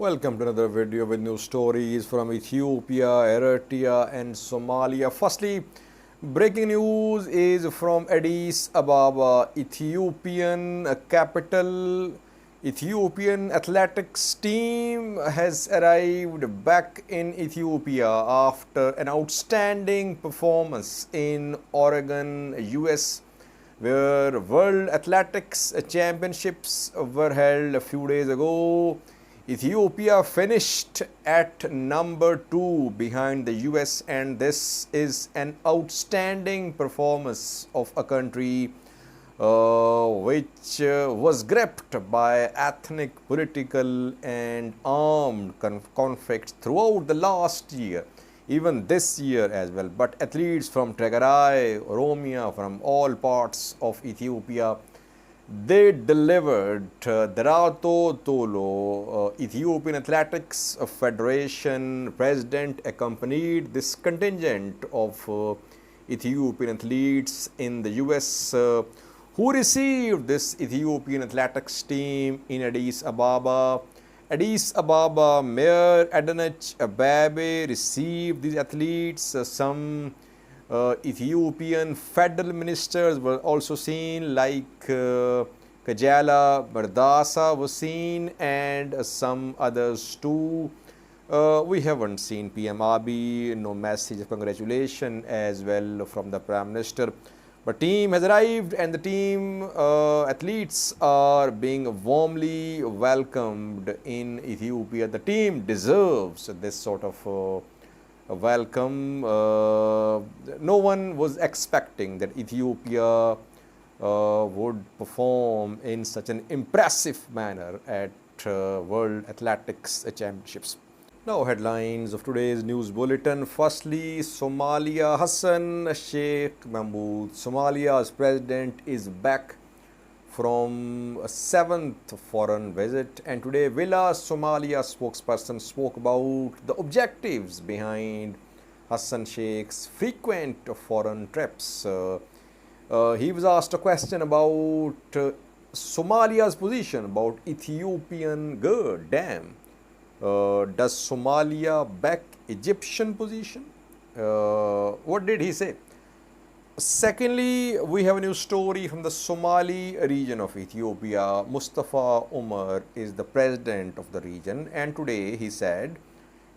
Welcome to another video with new stories from Ethiopia, Eritrea and Somalia. Firstly, breaking news is from Addis Ababa, Ethiopian capital. Ethiopian athletics team has arrived back in Ethiopia after an outstanding performance in Oregon, US, where World Athletics Championships were held a few days ago. Ethiopia finished at number 2 behind the US, and this is an outstanding performance of a country which was gripped by ethnic, political and armed conflicts throughout the last year, even this year as well. But athletes from Tigray, Oromia, from all parts of Ethiopia, they delivered. Darato Tolo, Ethiopian Athletics Federation president, accompanied this contingent of Ethiopian athletes in the US who received this Ethiopian athletics team in Addis Ababa. Addis Ababa Mayor Addis Ababa received these athletes. Some Ethiopian federal ministers were also seen, like Kajala Bardasa was seen, and some others too. We haven't seen PM Abiy, no message of congratulation as well from the Prime Minister. But team has arrived, and the team athletes are being warmly welcomed in Ethiopia. The team deserves this sort of welcome. No one was expecting that Ethiopia would perform in such an impressive manner at World Athletics Championships. Now, headlines of today's news bulletin. Firstly, Somalia. Hassan Sheikh Mahmoud, Somalia's president, is back from a 7th foreign visit, and today Villa Somalia spokesperson spoke about the objectives behind Hassan Sheikh's frequent foreign trips. He was asked a question about Somalia's position about Ethiopian dam. Does Somalia back Egyptian position? What did he say? Secondly, we have a new story from the Somali region of Ethiopia. Mustafa Umar is the president of the region, and today he said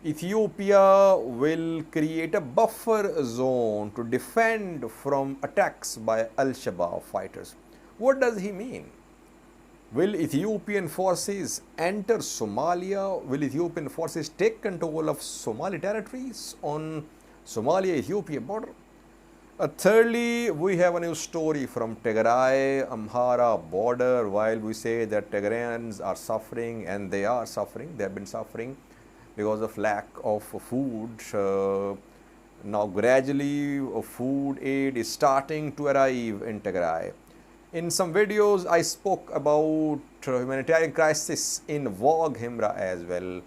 Ethiopia will create a buffer zone to defend from attacks by Al-Shabaab fighters. What does he mean? Will Ethiopian forces enter Somalia? Will Ethiopian forces take control of Somali territories on Somalia-Ethiopia border? Thirdly, we have a new story from Tigray Amhara border. While we say that Tigrayans are suffering, and they are suffering, they have been suffering because of lack of food. Now gradually food aid is starting to arrive in Tigray. In some videos I spoke about humanitarian crisis in Wag Himora as well,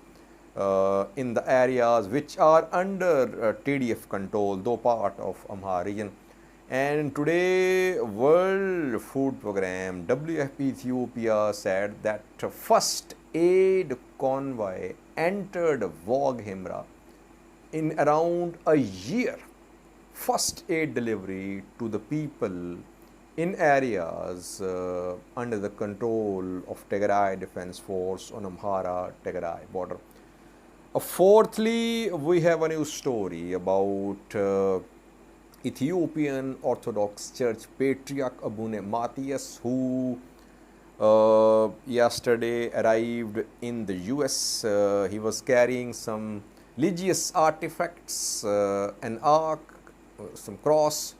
in the areas which are under TDF control, though part of Amhara region. And today World Food Program WFP Ethiopia said that first aid convoy entered Wag Himora in around a year. First aid delivery to the people in areas under the control of Tigray Defense Force on Amhara-Tigray border. Fourthly, we have a new story about Ethiopian Orthodox Church Patriarch Abune Mathias, who yesterday arrived in the US. He was carrying some religious artifacts, an ark, some cross,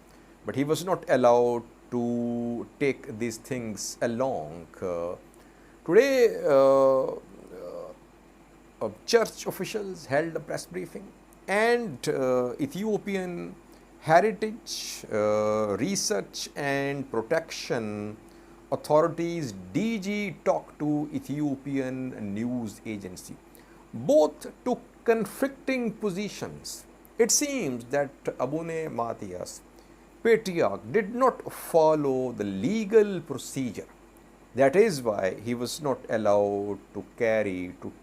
but he was not allowed to take these things along. Today, church officials held a press briefing, and Ethiopian Heritage, Research and Protection Authorities DG talked to Ethiopian news agency. Both took conflicting positions. It seems that Abune Mathias, Patriarch, did not follow the legal procedure That is why he was not allowed to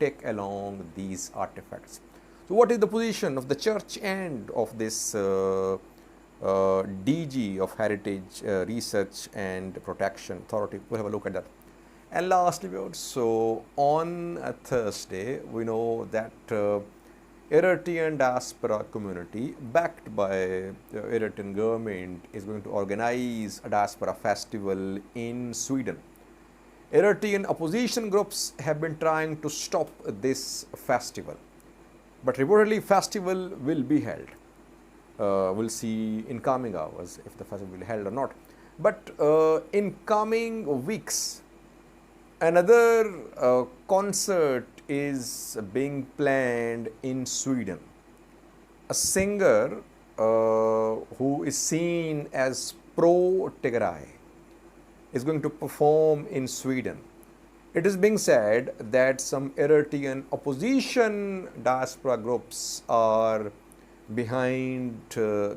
take along these artifacts. So, what is the position of the church and of this DG of Heritage Research and Protection Authority? We'll have a look at that. And lastly, so on Thursday, we know that Eritrean diaspora community, backed by the Eritrean government, is going to organize a diaspora festival in Sweden. Eritrean opposition groups have been trying to stop this festival, but reportedly festival will be held. We'll see in coming hours if the festival will be held or not. But in coming weeks, another concert is being planned in Sweden. A singer who is seen as pro-Tigray is going to perform in Sweden. It is being said that some Eritrean opposition diaspora groups are behind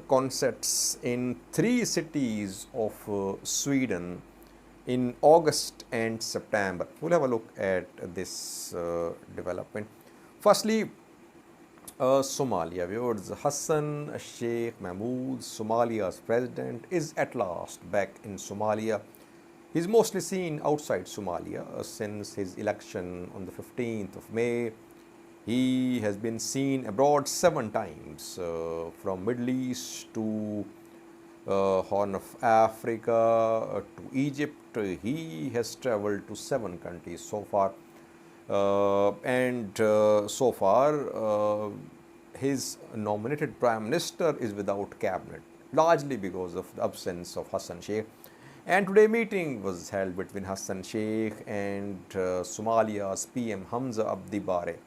concerts in 3 cities of Sweden in August and September. We'll have a look at this development. Firstly, Somalia. Viewers, Hassan Sheikh Mahmoud, Somalia's president, is at last back in Somalia. He's mostly seen outside Somalia since his election on the 15th of May. He has been seen abroad 7 times, from Middle East to Horn of Africa to Egypt. He has traveled to 7 countries so far, and so far his nominated Prime Minister is without cabinet, largely because of the absence of Hassan Sheikh. And today meeting was held between Hassan Sheikh and Somalia's PM Hamza Abdi Bare,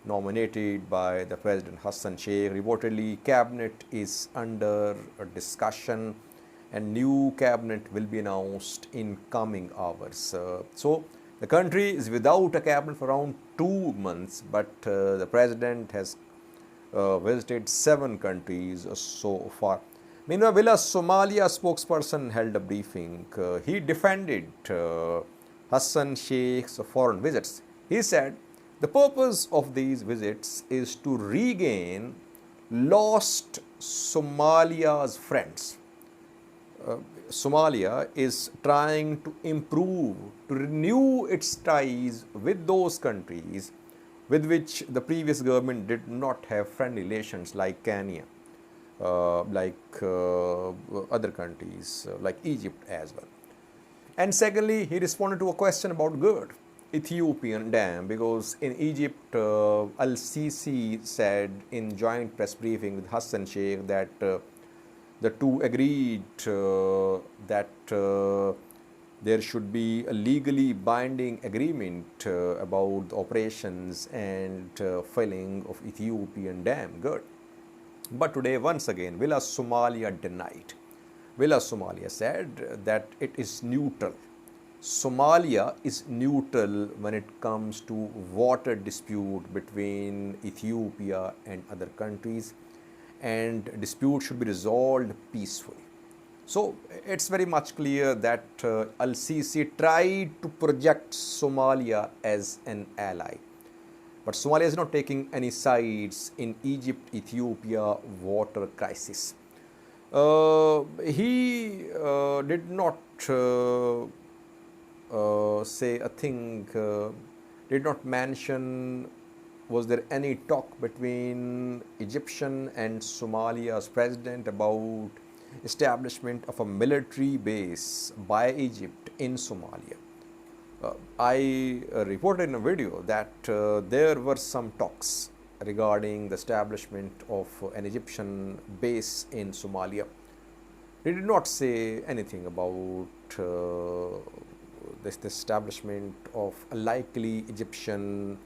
nominated by the President Hassan Sheikh. Reportedly, cabinet is under discussion and new cabinet will be announced in coming hours. So the country is without a cabinet for around 2 months, but the President has visited 7 countries so far. Meanwhile, Villa Somalia spokesperson held a briefing. He defended Hassan Sheikh's foreign visits. He said the purpose of these visits is to regain lost Somalia's friends. Somalia is trying to improve, to renew its ties with those countries with which the previous government did not have friendly relations, like Kenya, like other countries, like Egypt as well. And secondly, he responded to a question about GERD, Ethiopian dam, because in Egypt, Al-Sisi said in joint press briefing with Hassan Sheikh that the two agreed that there should be a legally binding agreement about the operations and filling of Ethiopian dam, GERD. But today, once again, Villa Somalia denied. Villa Somalia said that it is neutral. Somalia is neutral when it comes to water dispute between Ethiopia and other countries, and dispute should be resolved peacefully. So it's very much clear that Al-Sisi tried to project Somalia as an ally. But Somalia is not taking any sides in Egypt-Ethiopia water crisis. He did not say a thing, did not mention was there any talk between Egyptian and Somalia's president about establishment of a military base by Egypt in Somalia. I reported in a video that there were some talks regarding the establishment of an Egyptian base in Somalia. He did not say anything about this establishment of a likely Egyptian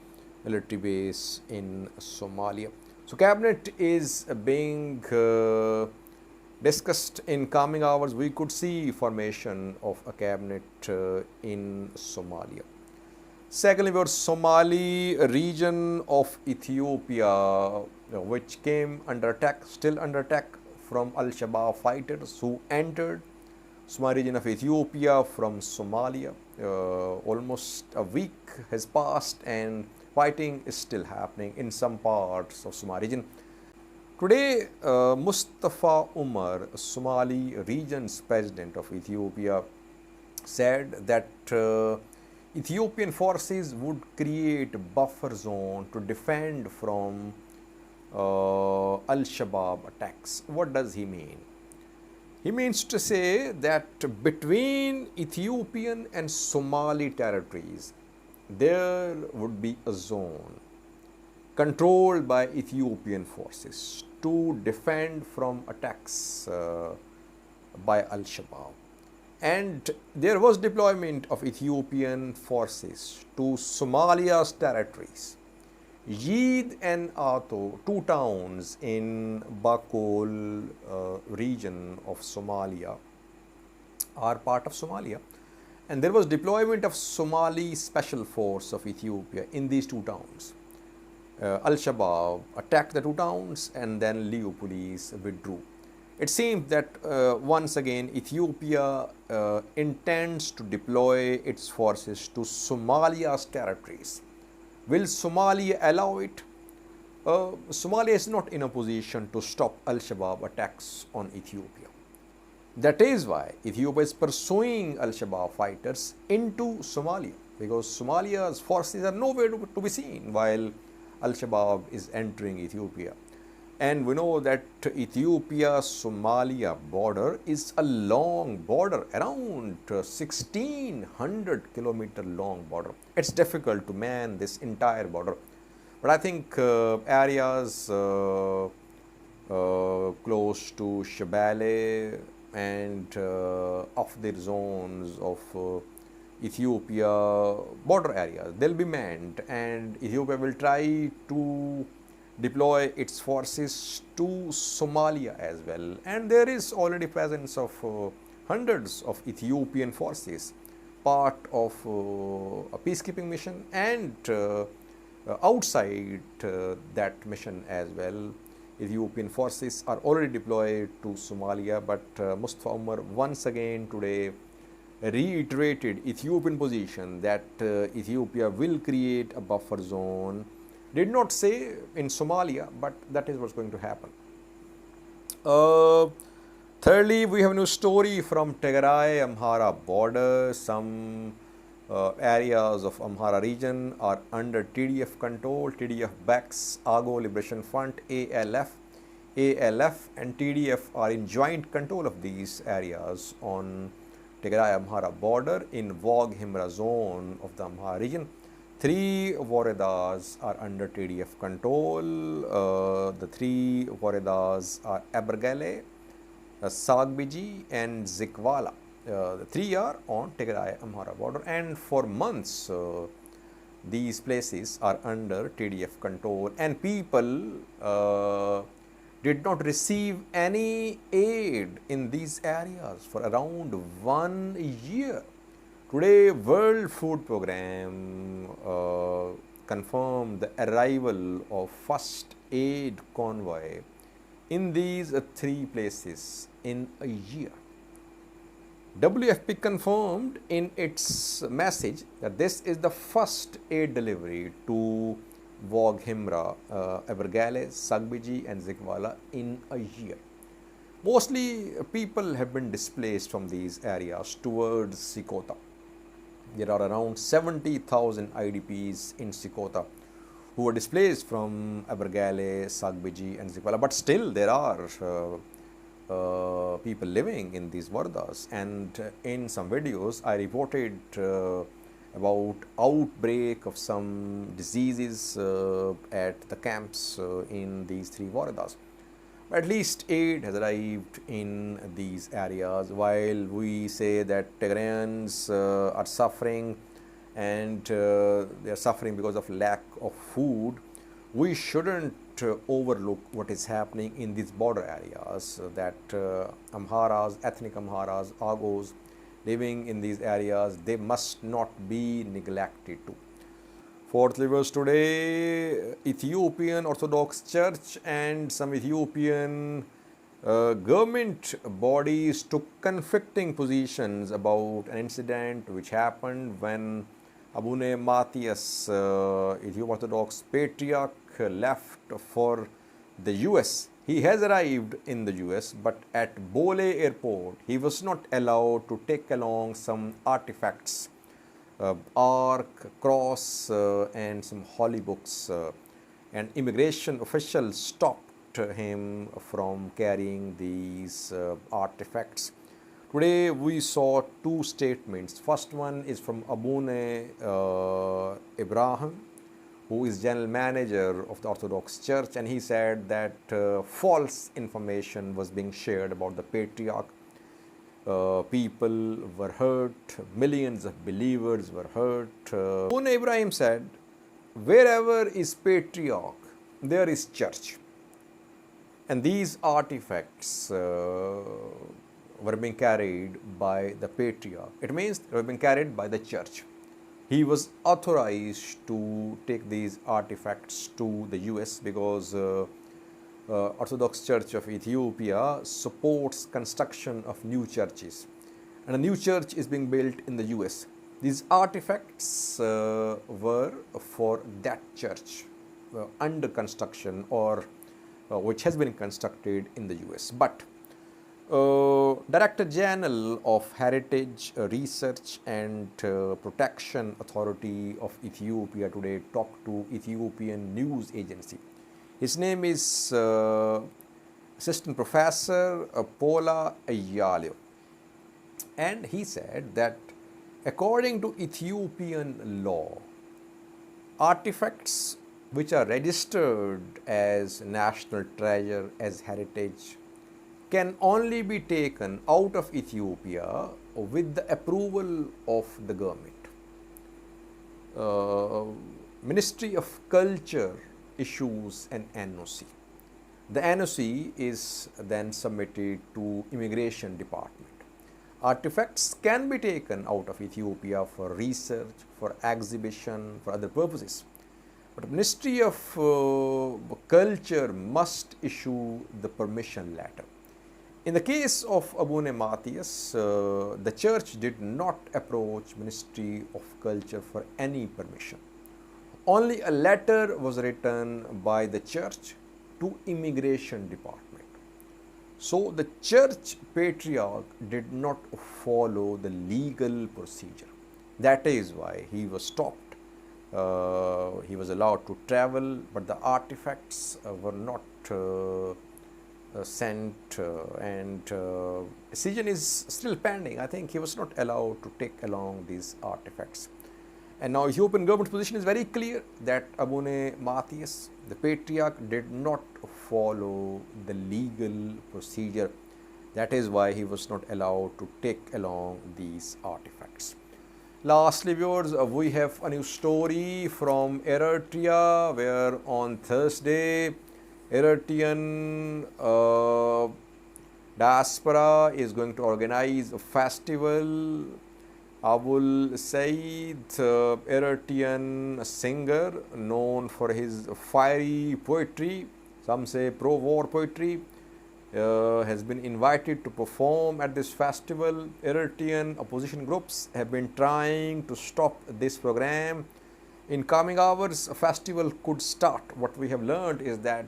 military base in Somalia. So cabinet is being discussed in coming hours. We could see formation of a cabinet in Somalia. Secondly, we have Somali region of Ethiopia, which came under attack, still under attack from Al-Shabaab fighters who entered Somali region of Ethiopia from Somalia. Almost a week has passed and fighting is still happening in some parts of Somali region. Today, Mustafa Umar, Somali region's president of Ethiopia, said that Ethiopian forces would create a buffer zone to defend from Al-Shabaab attacks. What does he mean? He means to say that between Ethiopian and Somali territories, there would be a zone controlled by Ethiopian forces to defend from attacks by Al-Shabaab. And there was deployment of Ethiopian forces to Somalia's territories. Yid and Ato, two towns in Bakol region of Somalia, are part of Somalia. And there was deployment of Somali Special Force of Ethiopia in these two towns. Al-Shabaab attacked the two towns and then Leo police withdrew. It seems that once again Ethiopia intends to deploy its forces to Somalia's territories. Will Somalia allow it? Somalia is not in a position to stop Al-Shabaab attacks on Ethiopia. That is why Ethiopia is pursuing Al-Shabaab fighters into Somalia, because Somalia's forces are nowhere to be seen while Al-Shabaab is entering Ethiopia. And we know that Ethiopia-Somalia border is a long border, around 1600 kilometer long border. It's difficult to man this entire border. But I think areas close to Shabelle and of their zones of Ethiopia border areas, they'll be manned, and Ethiopia will try to deploy its forces to Somalia as well. And there is already presence of hundreds of Ethiopian forces, part of a peacekeeping mission, and outside that mission as well. Ethiopian forces are already deployed to Somalia, but Mustafa Umar once again today reiterated Ethiopian position that Ethiopia will create a buffer zone. Did not say in Somalia, but that is what's going to happen. Thirdly, we have a new story from Tigray Amhara border. Some areas of Amhara region are under TDF control. TDF backs Ago Liberation Front, ALF. ALF and TDF are in joint control of these areas on Tigray Amhara border in Wag Himora zone of the Amhara region. 3 Woredas are under TDF control. The 3 Woredas are Abergele, Sagbiji and Zikwala. The 3 are on Tigray Amhara border, and for months these places are under TDF control, and people did not receive any aid in these areas for around 1 year. Today, World Food Program confirmed the arrival of first aid convoy in these 3 places in a year. WFP confirmed in its message that this is the first aid delivery to Wag Himora, Abergele, Sagbiji and Zikwala in a year. Mostly people have been displaced from these areas towards Sikota. There are around 70,000 IDPs in Sikota who were displaced from Abergele, Sagbiji and Zikwala, but still there are people living in these wardas. And in some videos I reported about outbreak of some diseases at the camps in these 3 wardas. At least aid has arrived in these areas. While we say that Tigrayans are suffering and they are suffering because of lack of food, we shouldn't overlook what is happening in these border areas, that Amharas, ethnic Amharas, Agos living in these areas, they must not be neglected too. Fourthly verse today, Ethiopian Orthodox Church and some Ethiopian Government bodies took conflicting positions about an incident which happened when Abune Mathias, Ethiopian Orthodox Patriarch, left for the US. He has arrived in the US, but at Bole Airport, he was not allowed to take along some artifacts, ark, cross, and some holy books. And immigration officials stopped him from carrying these artifacts. Today we saw two statements. First one is from Abune Ibrahim, who is general manager of the Orthodox Church, and he said that false information was being shared about the patriarch. People were hurt, millions of believers were hurt. Abune Ibrahim said, wherever is patriarch, there is church. And these artifacts were being carried by the patriarch. It means they were being carried by the church. He was authorized to take these artifacts to the US because Orthodox Church of Ethiopia supports construction of new churches. And a new church is being built in the US. These artifacts were for that church under construction or which has been constructed in the US. But Director General of Heritage Research and Protection Authority of Ethiopia today talked to Ethiopian news agency. His name is Assistant Professor Paula Ayalio. And he said that according to Ethiopian law, artifacts which are registered as national treasure, as heritage, can only be taken out of Ethiopia with the approval of the government. Ministry of Culture issues an NOC. The NOC is then submitted to Immigration Department. Artifacts can be taken out of Ethiopia for research, for exhibition, for other purposes. But Ministry of Culture must issue the permission letter. In the case of Abune Mathias, the church did not approach Ministry of Culture for any permission. Only a letter was written by the church to Immigration Department. So the church patriarch did not follow the legal procedure. That is why he was stopped. He was allowed to travel, but the artifacts were not sent, and decision is still pending. I think he was not allowed to take along these artifacts. And now Ethiopian government's position is very clear that Abune Mathias, the patriarch, did not follow the legal procedure. That is why he was not allowed to take along these artifacts. Lastly, viewers, we have a new story from Eritrea, where on Thursday, Eritrean diaspora is going to organize a festival. Abul Said, Eritrean singer known for his fiery poetry, some say pro-war poetry, has been invited to perform at this festival. Eritrean opposition groups have been trying to stop this program. In coming hours, a festival could start. What we have learned is that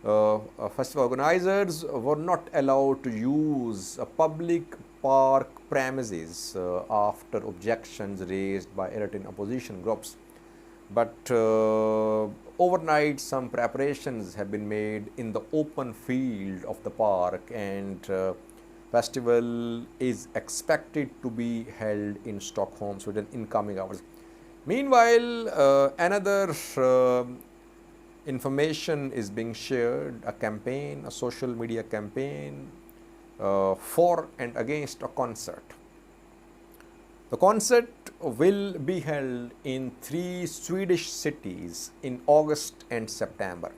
festival organizers were not allowed to use a public park premises after objections raised by Eritrean opposition groups. But overnight, some preparations have been made in the open field of the park, and festival is expected to be held in Stockholm, Sweden, in coming hours. Meanwhile, another information is being shared, a campaign, a social media campaign for and against a concert. The concert will be held in 3 Swedish cities in August and September.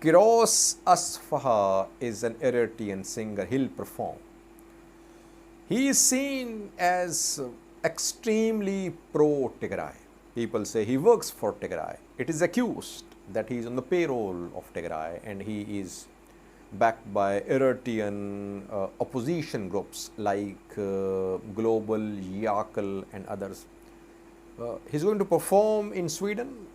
Kiros Asfaha is an Eritrean singer. He'll perform. He is seen as extremely pro-Tigray. People say he works for Tigray. It is accused that he is on the payroll of Tigray and he is backed by Eritrean opposition groups like Global, Yakel and others. He's going to perform in Sweden,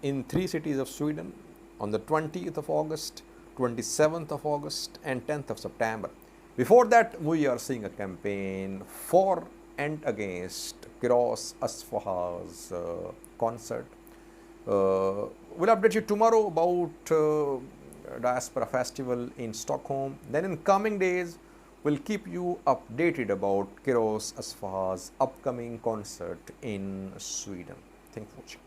in 3 cities of Sweden on the 20th of August, 27th of August and 10th of September. Before that, we are seeing a campaign for and against Kiros Asfaha's concert. We'll update you tomorrow about Diaspora Festival in Stockholm. Then in coming days, we'll keep you updated about Kiros Asfaha's upcoming concert in Sweden. Thanks for watching.